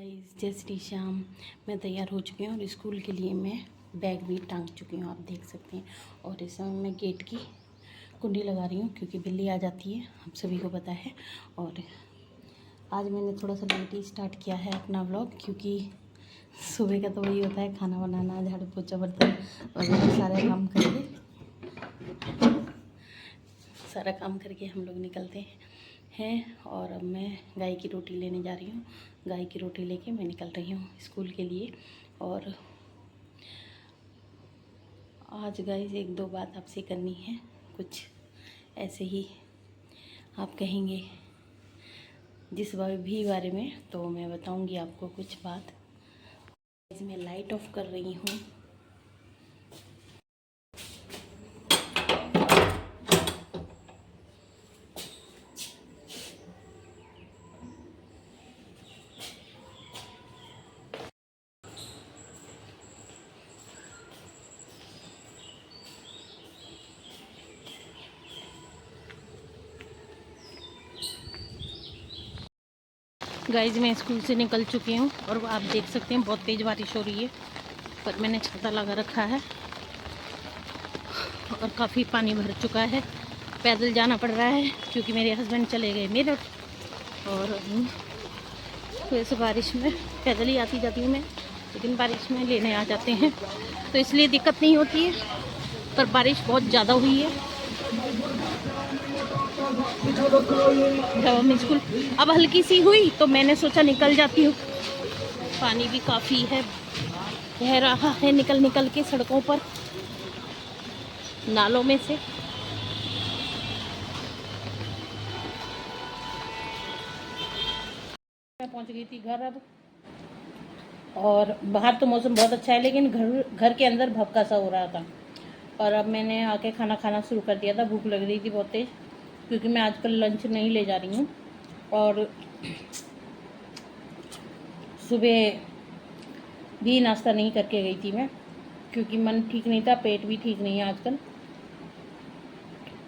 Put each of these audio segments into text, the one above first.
Guys, जय श्री श्याम। मैं तैयार हो चुकी हूँ और स्कूल के लिए मैं बैग भी टांग चुकी हूँ, आप देख सकते हैं। और इस समय मैं गेट की कुंडी लगा रही हूँ क्योंकि बिल्ली आ जाती है, आप सभी को पता है। और आज मैंने थोड़ा सा लेट ही स्टार्ट किया है अपना व्लॉग, क्योंकि सुबह का तो वही होता है, खाना बनाना, झाड़ू पोछा, बर्तन वगैरह सारा काम करके हम लोग निकलते हैं। और अब मैं गाय की रोटी लेने जा रही हूँ। गाय की रोटी लेके मैं निकल रही हूँ स्कूल के लिए। और आज गाइस एक दो बात आपसे करनी है, कुछ ऐसे ही आप कहेंगे जिस भी बारे में, तो मैं बताऊँगी आपको कुछ बात। मैं लाइट ऑफ कर रही हूँ। गाइज मैं स्कूल से निकल चुकी हूँ और आप देख सकते हैं बहुत तेज़ बारिश हो रही है, पर मैंने छाता लगा रखा है और काफ़ी पानी भर चुका है। पैदल जाना पड़ रहा है क्योंकि मेरे हस्बैंड चले गए मेरठ, और वैसे बारिश में पैदल ही आती जाती हूँ मैं, लेकिन बारिश में लेने आ जाते हैं तो इसलिए दिक्कत नहीं होती है। पर बारिश बहुत ज़्यादा हुई है। जब हम स्कूल अब हल्की सी हुई तो मैंने सोचा निकल जाती हूँ। पानी भी काफ़ी है, बह रहा है निकल निकल के सड़कों पर, नालों में से। मैं पहुँच गई थी घर अब, और बाहर तो मौसम बहुत अच्छा है, लेकिन घर के अंदर भपका सा हो रहा था। और अब मैंने आके खाना खाना शुरू कर दिया था। भूख लग रही थी बहुत तेज़, क्योंकि मैं आजकल लंच नहीं ले जा रही हूँ। और सुबह भी नाश्ता नहीं करके गई थी मैं, क्योंकि मन ठीक नहीं था, पेट भी ठीक नहीं है आजकल।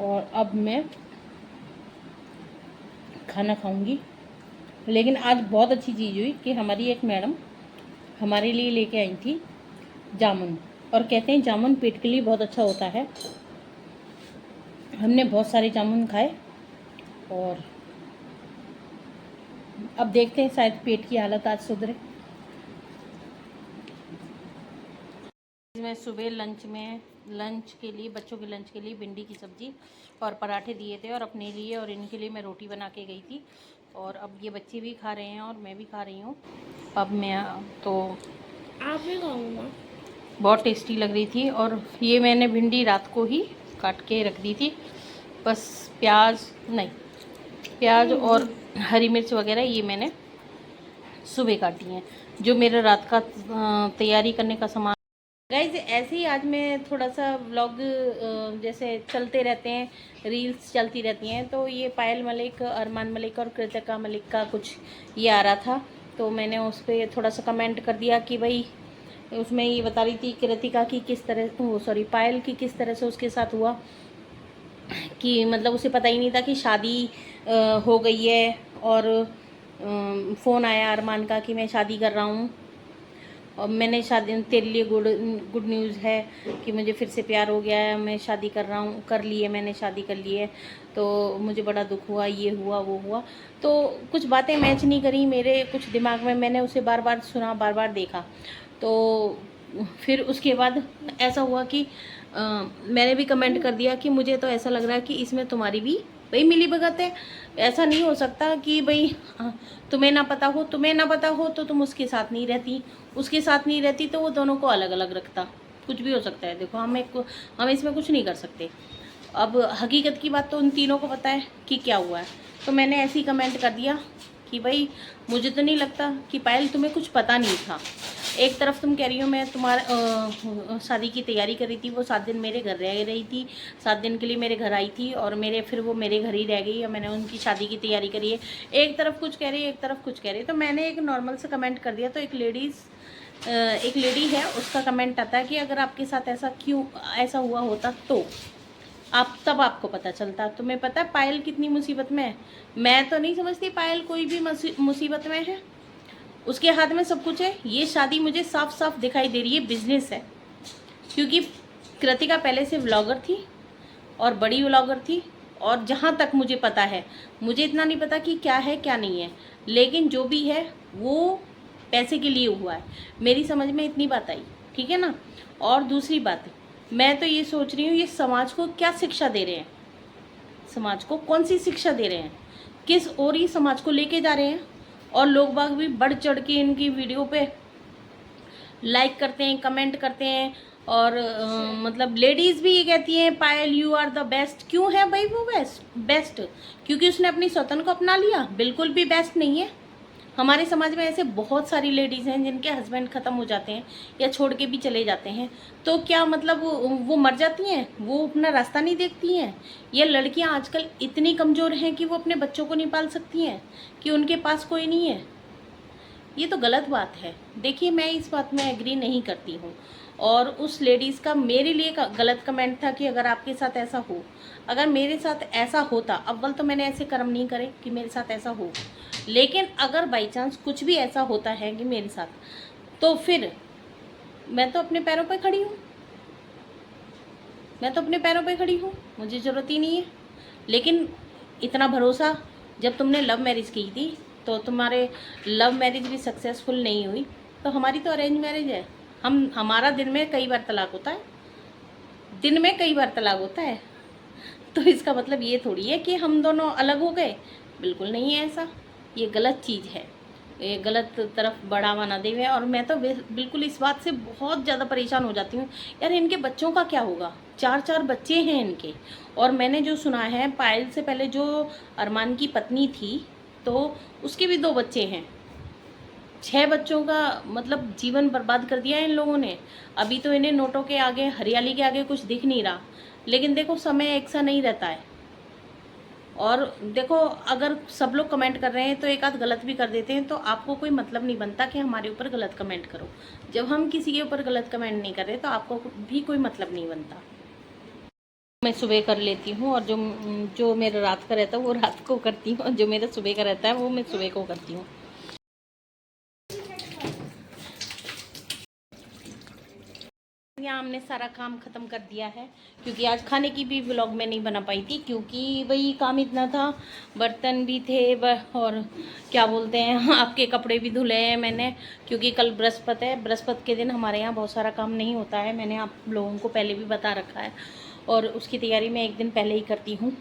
और अब मैं खाना खाऊंगी। लेकिन आज बहुत अच्छी चीज़ हुई कि हमारी एक मैडम हमारे लिए लेके आई थी जामुन, और कहते हैं जामुन पेट के लिए बहुत अच्छा होता है। हमने बहुत सारे जामुन खाए और अब देखते हैं, शायद पेट की हालत आज सुधरे। मैं सुबह लंच के लिए, बच्चों के लंच के लिए भिंडी की सब्ज़ी और पराठे दिए थे, और अपने लिए और इनके लिए मैं रोटी बना के गई थी। और अब ये बच्चे भी खा रहे हैं और मैं भी खा रही हूँ। अब मैं तो आप भी खाऊंगा। बहुत टेस्टी लग रही थी। और ये मैंने भिंडी रात को ही काट के रख दी थी, बस प्याज और हरी मिर्च वगैरह ये मैंने सुबह काटी हैं, जो मेरा रात का तैयारी करने का सामान। गाइज ऐसे ही आज मैं थोड़ा सा व्लॉग, जैसे चलते रहते हैं, रील्स चलती रहती हैं, तो ये पायल मलिक, अरमान मलिक और कृतिका मलिक का कुछ ये आ रहा था, तो मैंने उस पर थोड़ा सा कमेंट कर दिया कि भाई, उसमें ये बता रही थी कृतिका की किस तरह, पायल की किस तरह से उसके साथ हुआ कि मतलब उसे पता ही नहीं था कि शादी हो गई है। और फ़ोन आया अरमान का कि मैं शादी कर रहा हूँ, और मैंने शादी, तेरे लिए गुड न्यूज़ है कि मुझे फिर से प्यार हो गया है, मैं शादी कर रहा हूँ, कर ली है, मैंने शादी कर ली है, तो मुझे बड़ा दुख हुआ, ये हुआ वो हुआ। तो कुछ बातें मैच नहीं करी मेरे कुछ दिमाग में, मैंने उसे बार बार सुना, बार बार देखा। तो फिर उसके बाद ऐसा हुआ कि मैंने भी कमेंट कर दिया कि मुझे तो ऐसा लग रहा है कि इसमें तुम्हारी भी भाई मिली भगत है। ऐसा नहीं हो सकता कि भाई तुम्हें ना पता हो तो तुम उसके साथ नहीं रहती, उसके साथ नहीं रहती तो वो दोनों को अलग अलग रखता। कुछ भी हो सकता है, देखो हम इसमें कुछ नहीं कर सकते। अब हकीकत की बात तो उन तीनों को पता है कि क्या हुआ है। तो मैंने ऐसे ही कमेंट कर दिया कि भाई मुझे तो नहीं लगता कि पायल तुम्हें कुछ पता नहीं था। एक तरफ तुम कह रही हो मैं तुम्हारा शादी की तैयारी कर रही थी, वो 7 दिन मेरे घर रह रही थी, 7 दिन के लिए मेरे घर आई थी, और फिर वो मेरे घर ही रह गई और मैंने उनकी शादी की तैयारी करी है। एक तरफ कुछ कह रही है, एक तरफ कुछ कह रही है। तो मैंने एक नॉर्मल से कमेंट कर दिया, तो एक लेडी है, उसका कमेंट आता है कि अगर आपके साथ ऐसा हुआ होता तो तब आपको पता चलता। तुम्हें पता है पायल कितनी मुसीबत में है? मैं तो नहीं समझती पायल कोई भी मुसीबत में है। उसके हाथ में सब कुछ है। ये शादी मुझे साफ साफ दिखाई दे रही है बिजनेस है, क्योंकि कृतिका पहले से व्लॉगर थी और बड़ी व्लॉगर थी। और जहाँ तक मुझे पता है, मुझे इतना नहीं पता कि क्या है क्या नहीं है, लेकिन जो भी है वो पैसे के लिए हुआ है। मेरी समझ में इतनी बात आई, ठीक है ना। और दूसरी बात, मैं तो ये सोच रही हूँ ये समाज को क्या शिक्षा दे रहे हैं, समाज को कौन सी शिक्षा दे रहे हैं, किस और ही समाज को लेके जा रहे हैं। और लोग बाग भी बढ़ चढ़ के इनकी वीडियो पे लाइक करते हैं, कमेंट करते हैं। और मतलब लेडीज़ भी ये कहती हैं पायल यू आर द बेस्ट। क्यों है भाई वो बेस्ट? क्योंकि उसने अपनी स्वतन को अपना लिया? बिल्कुल भी बेस्ट नहीं है। हमारे समाज में ऐसे बहुत सारी लेडीज़ हैं जिनके हस्बैंड ख़त्म हो जाते हैं या छोड़ के भी चले जाते हैं, तो क्या मतलब वो मर जाती हैं, वो अपना रास्ता नहीं देखती हैं? या लड़कियां आजकल इतनी कमज़ोर हैं कि वो अपने बच्चों को नहीं पाल सकती हैं, कि उनके पास कोई नहीं है? ये तो गलत बात है। देखिए, मैं इस बात में एग्री नहीं करती हूँ। और उस लेडीज़ का मेरे लिए गलत कमेंट था कि अगर आपके साथ ऐसा हो, अगर मेरे साथ ऐसा होता, अव्वल तो मैंने ऐसे कर्म नहीं करे कि मेरे साथ ऐसा हो, लेकिन अगर बाई चांस कुछ भी ऐसा होता है कि मेरे साथ, तो फिर मैं तो अपने पैरों पर खड़ी हूँ, मैं तो अपने पैरों पर खड़ी हूँ, मुझे ज़रूरत ही नहीं है। लेकिन इतना भरोसा, जब तुमने लव मैरिज की थी तो तुम्हारे लव मैरिज भी सक्सेसफुल नहीं हुई, तो हमारी तो अरेंज मैरिज है। हमारा दिन में कई बार तलाक होता है, दिन में कई बार तलाक होता है। तो इसका मतलब ये थोड़ी है कि हम दोनों अलग हो गए, बिल्कुल नहीं है ऐसा। ये गलत चीज़ है, ये गलत तरफ बढ़ावा ना देवे। और मैं तो बिल्कुल इस बात से बहुत ज़्यादा परेशान हो जाती हूँ यार, इनके बच्चों का क्या होगा? 4 बच्चे हैं इनके। और मैंने जो सुना है, पायल से पहले जो अरमान की पत्नी थी, तो उसके भी 2 बच्चे हैं। 6 बच्चों का मतलब जीवन बर्बाद कर दिया इन लोगों ने। अभी तो इन्हें नोटों के आगे, हरियाली के आगे कुछ दिख नहीं रहा। लेकिन देखो, समय एक सा नहीं रहता है। और देखो, अगर सब लोग कमेंट कर रहे हैं तो एक आध गलत भी कर देते हैं, तो आपको कोई मतलब नहीं बनता कि हमारे ऊपर गलत कमेंट करो। जब हम किसी के ऊपर गलत कमेंट नहीं कर रहे तो आपको भी कोई मतलब नहीं बनता। मैं सुबह कर लेती हूँ, और जो जो मेरा रात का रहता है वो रात को करती हूँ, और जो मेरा सुबह का रहता है वो मैं सुबह को करती हूँ। यहाँ हमने सारा काम ख़त्म कर दिया है, क्योंकि आज खाने की भी व्लॉग में नहीं बना पाई थी, क्योंकि वही काम इतना था। बर्तन भी थे और क्या बोलते हैं, आपके कपड़े भी धुले हैं मैंने, क्योंकि कल बृहस्पति है। बृहस्पति के दिन हमारे यहाँ बहुत सारा काम नहीं होता है, मैंने आप लोगों को पहले भी बता रखा है। और उसकी तैयारी मैं एक दिन पहले ही करती हूँ।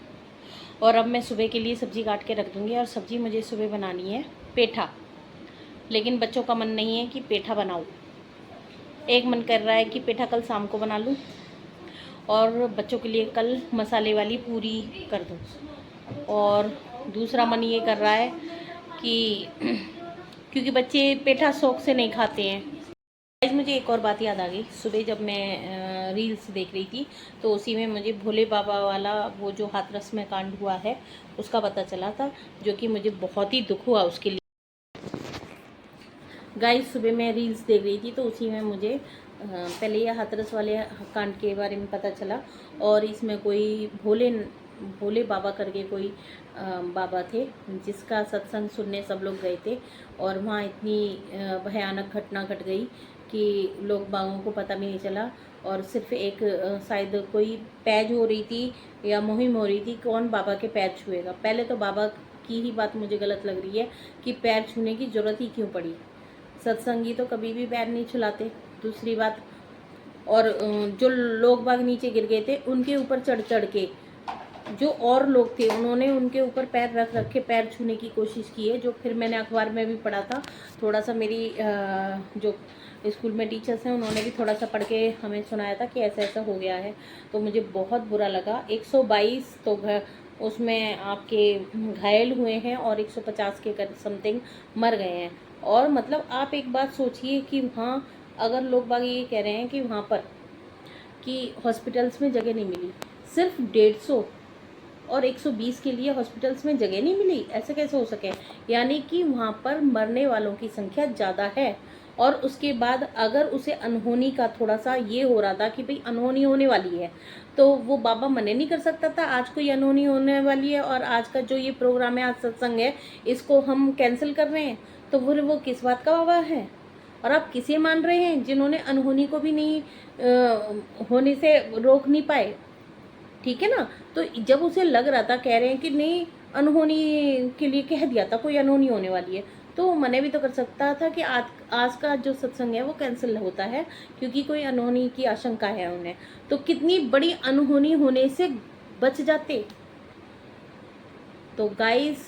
और अब मैं सुबह के लिए सब्ज़ी काट के रख दूँगी। और सब्ज़ी मुझे सुबह बनानी है पेठा, लेकिन बच्चों का मन नहीं है कि पेठा बनाऊँ। एक मन कर रहा है कि पेठा कल शाम को बना लूँ, और बच्चों के लिए कल मसाले वाली पूरी कर दूँ। और दूसरा मन ये कर रहा है कि क्योंकि बच्चे पेठा शौक से नहीं खाते हैं। गाइस, मुझे एक और बात याद आ गई। सुबह जब मैं रील्स देख रही थी, तो उसी में मुझे भोले बाबा वाला वो जो हाथरस में कांड हुआ है उसका पता चला था, जो कि मुझे बहुत ही दुख हुआ उसके लिए। गाइस, सुबह मैं रील्स देख रही थी, तो उसी में मुझे पहले ये हाथरस वाले कांड के बारे में पता चला। और इसमें कोई भोले बाबा करके कोई बाबा थे, जिसका सत्संग सुनने सब लोग गए थे। और वहाँ इतनी भयानक घटना घट गई कि लोग बागों को पता भी नहीं चला। और सिर्फ एक शायद कोई पैज हो रही थी या मुहिम हो रही थी, कौन बाबा के पैर छुएगा। पहले तो बाबा की ही बात मुझे गलत लग रही है कि पैर छूने की ज़रूरत ही क्यों पड़ी। सत्संगी तो कभी भी पैर नहीं छुलाते। दूसरी बात, और जो लोग बाग नीचे गिर गए थे उनके ऊपर चढ़ चढ़ के जो और लोग थे, उन्होंने उनके ऊपर पैर रख रख के पैर छूने की कोशिश की है, जो फिर मैंने अखबार में भी पढ़ा था। थोड़ा सा मेरी जो स्कूल में टीचर्स हैं उन्होंने भी थोड़ा सा पढ़ के हमें सुनाया था कि ऐसा ऐसा हो गया है। तो मुझे बहुत बुरा लगा। 122 तो उसमें आपके घायल हुए हैं और 150 के समथिंग मर गए हैं। और मतलब आप एक बात सोचिए कि वहाँ अगर लोग बाग ये कह रहे हैं कि वहाँ पर कि हॉस्पिटल्स में जगह नहीं मिली, सिर्फ 150 और 120 के लिए हॉस्पिटल्स में जगह नहीं मिली, ऐसे कैसे हो सके? यानी कि वहाँ पर मरने वालों की संख्या ज़्यादा है। और उसके बाद अगर उसे अनहोनी का थोड़ा सा ये हो रहा था कि भाई अनहोनी होने वाली है, तो वो बाबा मना नहीं कर सकता था आज कोई अनहोनी होने वाली है और आज का जो ये प्रोग्राम है, आज सत्संग है, इसको हम कैंसिल कर रहे हैं। तो वो किस बात का बाबा है? और आप किसे मान रहे हैं जिन्होंने अनहोनी को भी नहीं होने से रोक नहीं पाए, ठीक है ना। तो जब उसे लग रहा था, कह रहे हैं कि नहीं अनहोनी के लिए कह दिया था, कोई अनहोनी होने वाली है, तो वो मना भी तो कर सकता था कि आज का जो सत्संग है वो कैंसिल होता है क्योंकि कोई अनहोनी की आशंका है उन्हें। तो कितनी बड़ी अनहोनी होने से बच जाते। तो गाइस,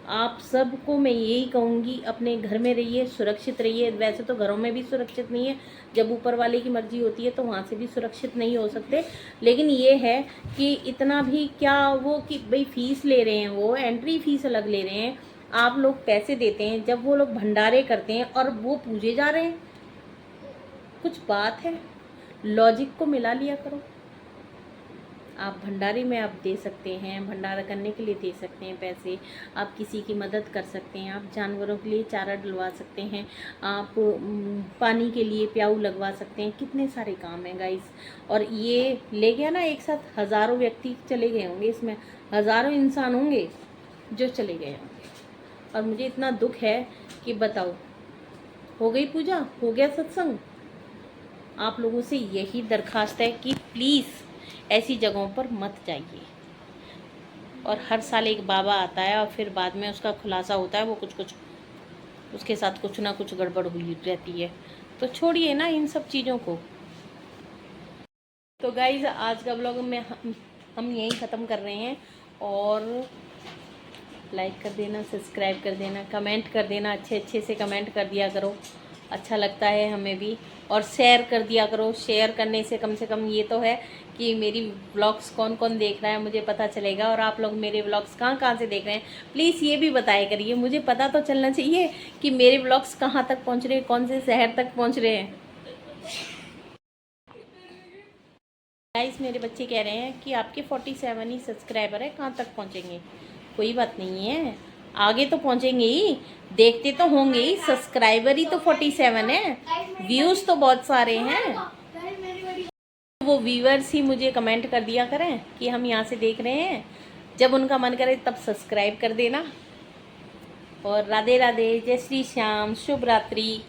आप सबको मैं यही कहूँगी, अपने घर में रहिए, सुरक्षित रहिए। वैसे तो घरों में भी सुरक्षित नहीं है, जब ऊपर वाले की मर्जी होती है तो वहाँ से भी सुरक्षित नहीं हो सकते। लेकिन ये है कि इतना भी क्या वो कि भाई फीस ले रहे हैं, वो एंट्री फीस अलग ले रहे हैं, आप लोग पैसे देते हैं, जब वो लोग भंडारे करते हैं और वो पूजे जा रहे हैं। कुछ बात है, लॉजिक को मिला लिया करो। आप भंडारे में आप दे सकते हैं, भंडारा करने के लिए दे सकते हैं पैसे, आप किसी की मदद कर सकते हैं, आप जानवरों के लिए चारा डलवा सकते हैं, आप पानी के लिए प्याऊ लगवा सकते हैं। कितने सारे काम हैं गाइस। और ये ले गया ना, एक साथ हज़ारों व्यक्ति चले गए होंगे, इसमें हज़ारों इंसान होंगे जो चले गए होंगे। और मुझे इतना दुख है कि बताओ, हो गई पूजा, हो गया सत्संग। आप लोगों से यही दरख्वास्त है कि प्लीज़ ऐसी जगहों पर मत जाइए। और हर साल एक बाबा आता है और फिर बाद में उसका खुलासा होता है वो कुछ उसके साथ कुछ ना कुछ गड़बड़ हुई रहती है। तो छोड़िए ना इन सब चीज़ों को। तो गाइज, आज का ब्लॉग में हम यहीं ख़त्म कर रहे हैं। और लाइक कर देना, सब्सक्राइब कर देना, कमेंट कर देना, अच्छे से कमेंट कर दिया करो, अच्छा लगता है हमें भी। और शेयर कर दिया करो। शेयर करने से कम ये तो है कि मेरी व्लॉग्स कौन कौन देख रहा है मुझे पता चलेगा। और आप लोग मेरे व्लॉग्स कहाँ से देख रहे हैं प्लीज़ ये भी बताया करिए, मुझे पता तो चलना चाहिए कि मेरे व्लॉग्स कहाँ तक पहुँच रहे हैं, कौन से शहर तक पहुँच रहे हैं। गाइस, मेरे बच्चे कह रहे हैं कि आपके 47 ही सब्सक्राइबर है, कहाँ तक पहुँचेंगे। कोई बात नहीं है, आगे तो पहुँचेंगे ही, देखते तो होंगे ही। सब्सक्राइबर ही तो 47 है, व्यूज़ तो बहुत सारे हैं। वो व्यूअर्स ही मुझे कमेंट कर दिया करें कि हम यहाँ से देख रहे हैं, जब उनका मन करे तब सब्सक्राइब कर देना। और राधे राधे, जय श्री श्याम, शुभ रात्रि।